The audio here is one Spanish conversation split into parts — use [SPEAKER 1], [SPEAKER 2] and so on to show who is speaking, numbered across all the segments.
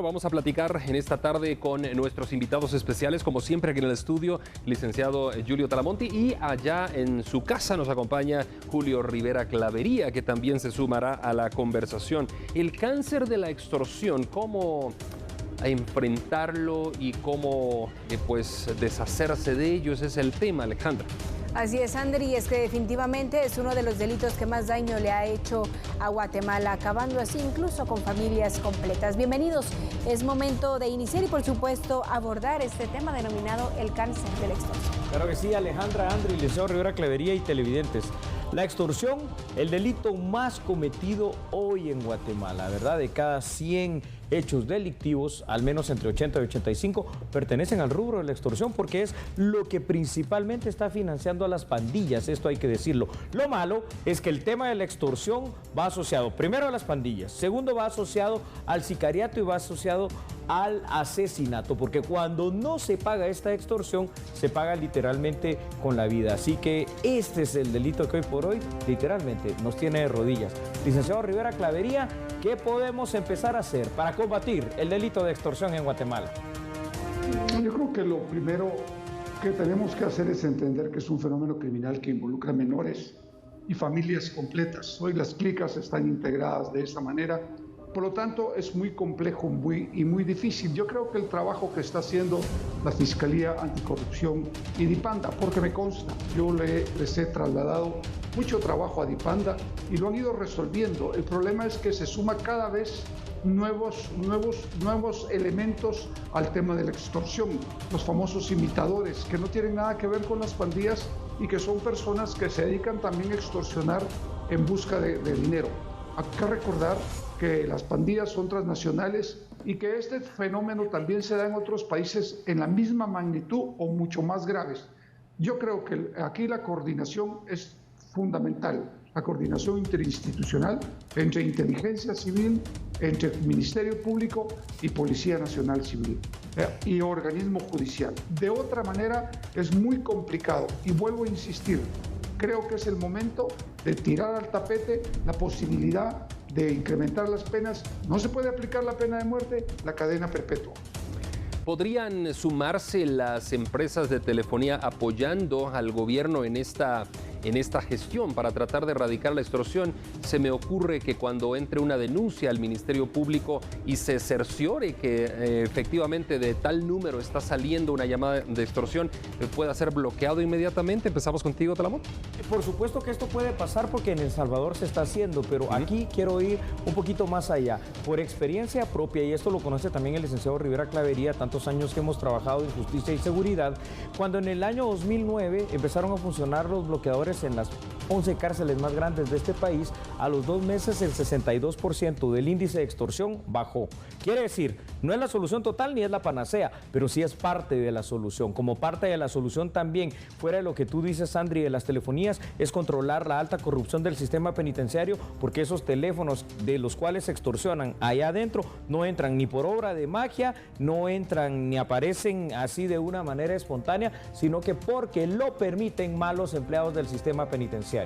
[SPEAKER 1] Bueno, vamos a platicar en esta tarde con nuestros invitados especiales, como siempre aquí en el estudio, licenciado Julio Talamonti, y allá en su casa nos acompaña Julio Rivera Clavería, que también se sumará a la conversación. El cáncer de la extorsión, ¿cómo enfrentarlo y cómo pues deshacerse de ellos? Es el tema, Alejandra.
[SPEAKER 2] Así es, Ander, y es que definitivamente es uno de los delitos que más daño le ha hecho a Guatemala, acabando así incluso con familias completas. Bienvenidos, es momento de iniciar y por supuesto abordar este tema denominado el cáncer de la extorsión.
[SPEAKER 3] Claro que sí, Alejandra, Andri, Liceo Rivera Clavería y televidentes. La extorsión, el delito más cometido hoy en Guatemala, ¿verdad? De cada 100 hechos delictivos, al menos entre 80 y 85 pertenecen al rubro de la extorsión, porque es lo que principalmente está financiando a las pandillas, esto hay que decirlo. Lo malo es que el tema de la extorsión va asociado primero a las pandillas, segundo va asociado al sicariato y va asociado al asesinato, porque cuando no se paga esta extorsión, se paga literalmente con la vida. Así que este es el delito que hoy por hoy, literalmente, nos tiene de rodillas. Licenciado Rivera Clavería, ¿qué podemos empezar a hacer para combatir el delito de extorsión en Guatemala?
[SPEAKER 4] Yo creo que lo primero que tenemos que hacer es entender que es un fenómeno criminal que involucra menores y familias completas. Hoy las clicas están integradas de esa manera. Por lo tanto, es muy complejo y muy difícil. Yo creo que el trabajo que está haciendo la Fiscalía Anticorrupción y Dipanda, porque me consta, yo les he trasladado mucho trabajo a Dipanda y lo han ido resolviendo. El problema es que se suma cada vez nuevos elementos al tema de la extorsión. Los famosos imitadores, que no tienen nada que ver con las pandillas y que son personas que se dedican también a extorsionar en busca de dinero. Hay que recordar que las pandillas son transnacionales y que este fenómeno también se da en otros países en la misma magnitud o mucho más graves. Yo creo que aquí la coordinación es fundamental, la coordinación interinstitucional entre inteligencia civil, entre Ministerio Público y Policía Nacional Civil y organismo judicial. De otra manera es muy complicado y vuelvo a insistir, creo que es el momento de tirar al tapete la posibilidad de incrementar las penas. No se puede aplicar la pena de muerte, la cadena perpetua.
[SPEAKER 1] ¿Podrían sumarse las empresas de telefonía apoyando al gobierno en esta gestión para tratar de erradicar la extorsión? Se me ocurre que cuando entre una denuncia al Ministerio Público y se cerciore que efectivamente de tal número está saliendo una llamada de extorsión, pueda ser bloqueado inmediatamente. Empezamos contigo, Talamonti.
[SPEAKER 3] Por supuesto que esto puede pasar porque en El Salvador se está haciendo, pero aquí quiero ir un poquito más allá. Por experiencia propia, y esto lo conoce también el licenciado Rivera Clavería, tantos años que hemos trabajado en justicia y seguridad, cuando en el año 2009 empezaron a funcionar los bloqueadores en las 11 cárceles más grandes de este país, a los 2 meses el 62% del índice de extorsión bajó. Quiere decir, no es la solución total ni es la panacea, pero sí es parte de la solución. Como parte de la solución también, fuera de lo que tú dices, Andri, de las telefonías, es controlar la alta corrupción del sistema penitenciario, porque esos teléfonos de los cuales se extorsionan allá adentro no entran ni por obra de magia, no entran ni aparecen así de una manera espontánea, sino que porque lo permiten malos empleados del sistema penitenciario.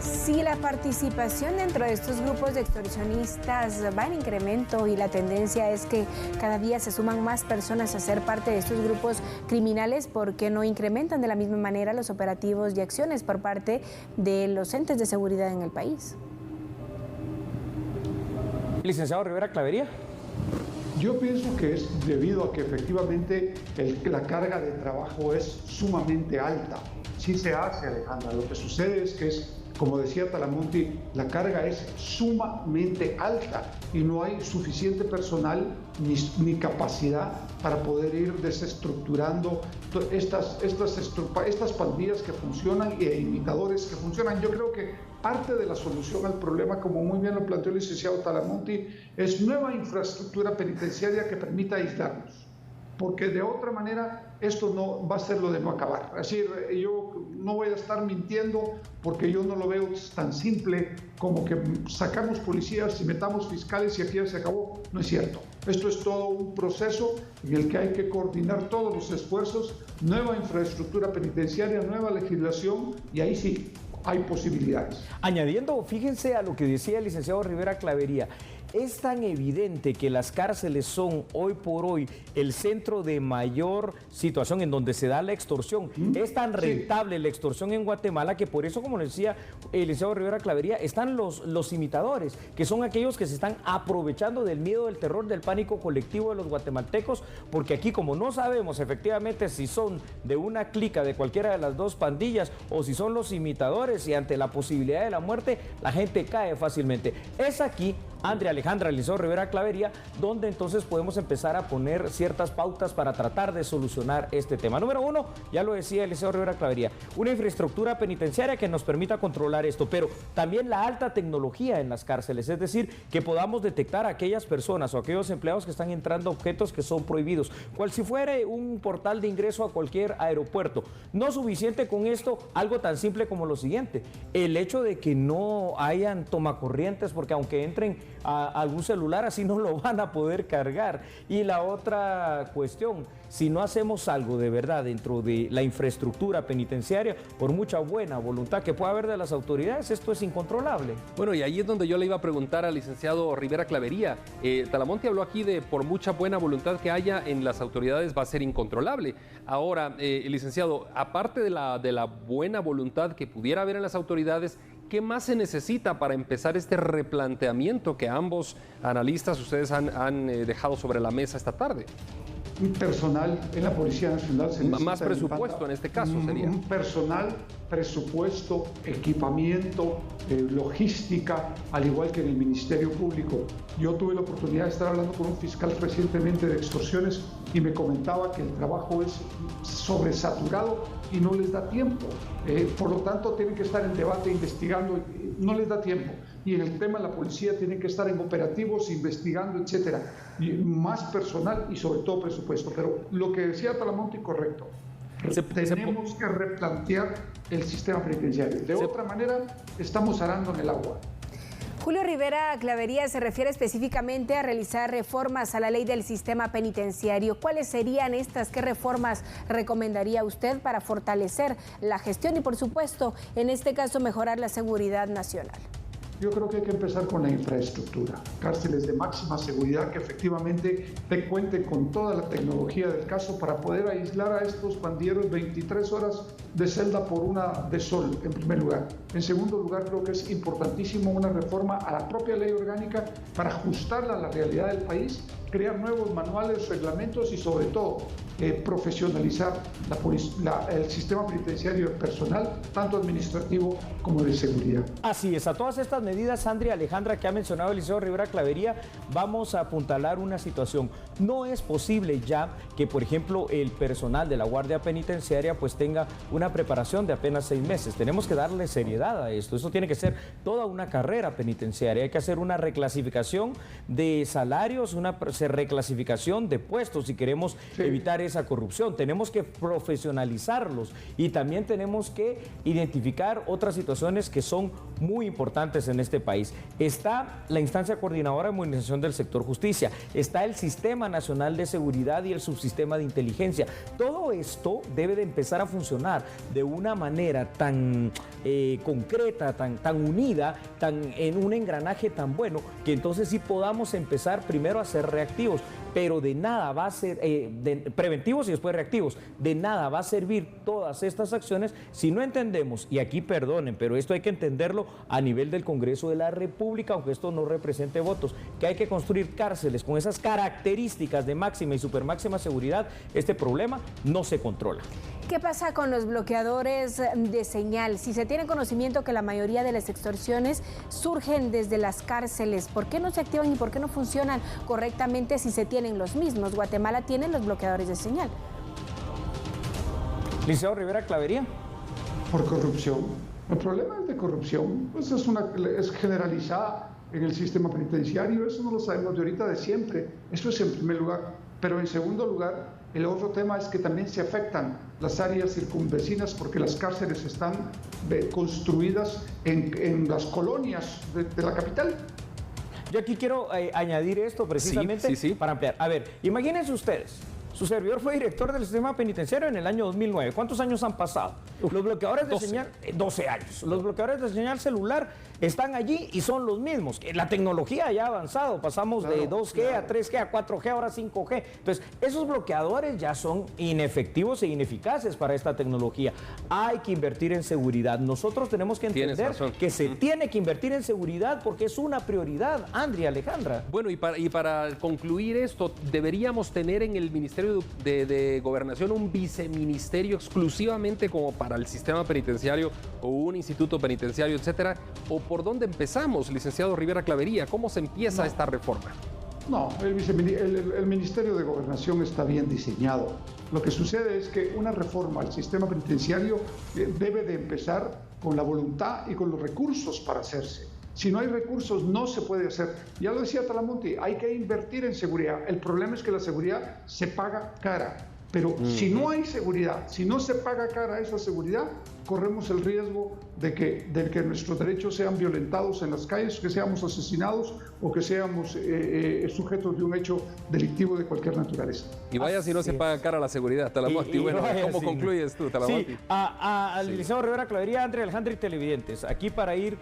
[SPEAKER 2] Si la participación dentro de estos grupos de extorsionistas va en incremento y la tendencia es que cada día se suman más personas a ser parte de estos grupos criminales, ¿por qué no incrementan de la misma manera los operativos y acciones por parte de los entes de seguridad en el país?
[SPEAKER 3] Licenciado Rivera Clavería.
[SPEAKER 4] Yo pienso que es debido a que efectivamente la carga de trabajo es sumamente alta. Sí se hace, Alejandra. Lo que sucede es que como decía Talamonti, la carga es sumamente alta y no hay suficiente personal ni capacidad para poder ir desestructurando estas pandillas que funcionan e imitadores que funcionan. Yo creo que parte de la solución al problema, como muy bien lo planteó el licenciado Talamonti, es nueva infraestructura penitenciaria que permita aislarnos, porque de otra manera esto no va a ser lo de no acabar. Es decir, yo no voy a estar mintiendo porque yo no lo veo tan simple como que sacamos policías y metamos fiscales y aquí ya se acabó. No es cierto. Esto es todo un proceso en el que hay que coordinar todos los esfuerzos, nueva infraestructura penitenciaria, nueva legislación, y ahí sí hay posibilidades.
[SPEAKER 3] Añadiendo, fíjense a lo que decía el licenciado Rivera Clavería, Es tan evidente que las cárceles son hoy por hoy el centro de mayor situación en donde se da la extorsión. Es tan rentable la extorsión en Guatemala que por eso, como le decía el licenciado Rivera Clavería, están los imitadores, que son aquellos que se están aprovechando del miedo, del terror, del pánico colectivo de los guatemaltecos, porque aquí, como no sabemos efectivamente si son de una clica de cualquiera de las dos pandillas o si son los imitadores, y ante la posibilidad de la muerte, la gente cae fácilmente. Es aquí, Andrea Alejandra, licenciado Rivera Clavería, donde entonces podemos empezar a poner ciertas pautas para tratar de solucionar este tema. Número uno, ya lo decía el licenciado Rivera Clavería, una infraestructura penitenciaria que nos permita controlar esto, pero también la alta tecnología en las cárceles, es decir, que podamos detectar a aquellas personas o aquellos empleados que están entrando objetos que son prohibidos, cual si fuera un portal de ingreso a cualquier aeropuerto. No suficiente con esto, algo tan simple como lo siguiente, el hecho de que no hayan tomacorrientes, porque aunque entren a algún celular, así no lo van a poder cargar. Y la otra cuestión, si no hacemos algo de verdad dentro de la infraestructura penitenciaria, por mucha buena voluntad que pueda haber de las autoridades, esto es incontrolable.
[SPEAKER 1] Bueno, y ahí es donde yo le iba a preguntar al licenciado Rivera Clavería. Talamonte habló aquí de por mucha buena voluntad que haya en las autoridades va a ser incontrolable. Ahora, licenciado, aparte de la buena voluntad que pudiera haber en las autoridades, ¿qué más se necesita para empezar este replanteamiento que ambos analistas ustedes han dejado sobre la mesa esta tarde?
[SPEAKER 4] Un personal en la Policía Nacional se necesita.
[SPEAKER 1] Más presupuesto en este caso sería.
[SPEAKER 4] Un personal, presupuesto, equipamiento, logística, al igual que en el Ministerio Público. Yo tuve la oportunidad de estar hablando con un fiscal recientemente de extorsiones y me comentaba que el trabajo es sobresaturado y no les da tiempo. Por lo tanto, tienen que estar en debate, investigando, no les da tiempo. Y en el tema de la policía tienen que estar en operativos, investigando, etcétera. Y más personal y sobre todo presupuesto. Pero lo que decía Talamonte, correcto. Tenemos que replantear el sistema penitenciario. De otra manera, estamos arando en el agua.
[SPEAKER 2] Julio Rivera Clavería se refiere específicamente a realizar reformas a la ley del sistema penitenciario. ¿Cuáles serían estas? ¿Qué reformas recomendaría usted para fortalecer la gestión y, por supuesto, en este caso, mejorar la seguridad nacional?
[SPEAKER 4] Yo creo que hay que empezar con la infraestructura, cárceles de máxima seguridad que efectivamente te cuenten con toda la tecnología del caso para poder aislar a estos pandilleros 23 horas de celda por una de sol, en primer lugar. En segundo lugar, creo que es importantísimo una reforma a la propia ley orgánica para ajustarla a la realidad del país, crear nuevos manuales, reglamentos y sobre todo profesionalizar el sistema penitenciario personal, tanto administrativo como de seguridad.
[SPEAKER 3] Así es, a todas estas medidas, Andrea Alejandra, que ha mencionado el licenciado Rivera Clavería, vamos a apuntalar una situación. No es posible ya que, por ejemplo, el personal de la Guardia Penitenciaria pues tenga una preparación de apenas 6 meses. Tenemos que darle seriedad a esto. Eso tiene que ser toda una carrera penitenciaria. Hay que hacer una reclasificación de salarios, una reclasificación de puestos si queremos evitar esa corrupción. Tenemos que profesionalizarlos y también tenemos que identificar otras situaciones que son muy importantes en este país. Está la instancia coordinadora de modernización del sector justicia, está el Sistema Nacional de Seguridad y el subsistema de inteligencia. Todo esto debe de empezar a funcionar de una manera tan concreta, tan unida, en un engranaje tan bueno, que entonces sí podamos empezar primero a ser reactivos. Pero de nada va a ser preventivos y después reactivos. De nada va a servir todas estas acciones si no entendemos, y aquí perdonen, pero esto hay que entenderlo a nivel del Congreso de la República, aunque esto no represente votos, que hay que construir cárceles con esas características de máxima y supermáxima seguridad. Este problema no se controla.
[SPEAKER 2] ¿Qué pasa con los bloqueadores de señal? Si se tiene conocimiento que la mayoría de las extorsiones surgen desde las cárceles, ¿por qué no se activan y por qué no funcionan correctamente si se tienen los mismos? Guatemala tiene los bloqueadores de señal.
[SPEAKER 3] Licenciado Rivera Clavería.
[SPEAKER 4] Por corrupción. El problema es de corrupción. Pues es generalizada en el sistema penitenciario. Eso no lo sabemos de ahorita, de siempre. Eso es en primer lugar. Pero en segundo lugar, el otro tema es que también se afectan las áreas circunvecinas porque las cárceles están construidas en las colonias de la capital.
[SPEAKER 3] Yo aquí quiero añadir esto precisamente para ampliar. A ver, imagínense ustedes, Su servidor fue director del sistema penitenciario en el año 2009. ¿Cuántos años han pasado? Los bloqueadores de
[SPEAKER 1] 12.
[SPEAKER 3] señal, 12 años. Los bloqueadores de señal celular están allí y son los mismos. La tecnología ya ha avanzado, pasamos de 2G a 3G a 4G, ahora 5G. Entonces, esos bloqueadores ya son inefectivos e ineficaces para esta tecnología. Hay que invertir en seguridad. Nosotros tenemos que entender que se tiene que invertir en seguridad porque es una prioridad, Andrea, Alejandra.
[SPEAKER 1] Bueno, y para concluir esto, deberíamos tener en el Ministerio de Gobernación un viceministerio exclusivamente como para el sistema penitenciario o un instituto penitenciario, etcétera. ¿O por dónde empezamos, licenciado Rivera Clavería? ¿Cómo se empieza esta reforma?
[SPEAKER 4] No, el Ministerio de Gobernación está bien diseñado. Lo que sucede es que una reforma al sistema penitenciario debe de empezar con la voluntad y con los recursos para hacerse. Si no hay recursos, no se puede hacer. Ya lo decía Talamonte, hay que invertir en seguridad. El problema es que la seguridad se paga cara. Pero si no hay seguridad, si no se paga cara esa seguridad, corremos el riesgo de que nuestros derechos sean violentados en las calles, que seamos asesinados o que seamos sujetos de un hecho delictivo de cualquier naturaleza.
[SPEAKER 1] Y vaya si no se paga cara la seguridad, Talamonte. Bueno, ¿cómo concluyes tú, Talamonte?
[SPEAKER 3] Sí, al licenciado Rivera Clavería, Andrea, Alejandra y televidentes, aquí para ir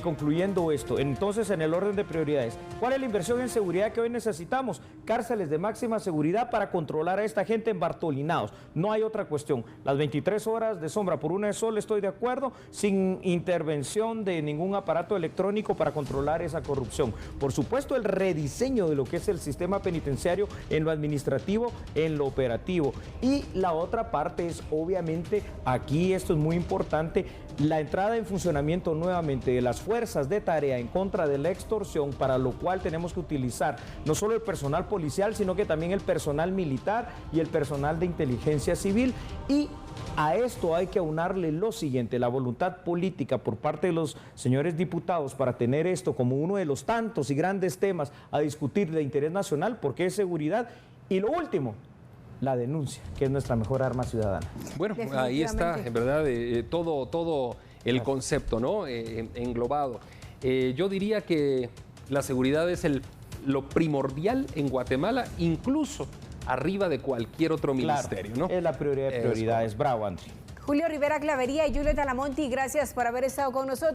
[SPEAKER 3] concluyendo esto. Entonces, en el orden de prioridades, ¿cuál es la inversión en seguridad que hoy necesitamos? Cárceles de máxima seguridad para controlar a esta gente embartolinados. No hay otra cuestión. Las 23 horas de sombra por una de sol, estoy de acuerdo, sin intervención de ningún aparato electrónico para controlar esa corrupción. Por supuesto, el rediseño de lo que es el sistema penitenciario en lo administrativo, en lo operativo. Y la otra parte es, obviamente, aquí esto es muy importante, la entrada en funcionamiento nuevamente de las fuerzas de tarea en contra de la extorsión, para lo cual tenemos que utilizar no solo el personal policial, sino que también el personal militar y el personal de inteligencia civil. Y a esto hay que aunarle lo siguiente, la voluntad política por parte de los señores diputados para tener esto como uno de los tantos y grandes temas a discutir de interés nacional, porque es seguridad. Y lo último, la denuncia, que es nuestra mejor arma ciudadana.
[SPEAKER 1] Bueno, ahí está, en verdad, todo el concepto, ¿no? Englobado. Yo diría que la seguridad es lo primordial en Guatemala, incluso arriba de cualquier otro ministerio, ¿no?
[SPEAKER 3] Es la prioridad de prioridades. Bravo, André.
[SPEAKER 2] Julio Rivera Clavería y Julio Talamonte, gracias por haber estado con nosotros.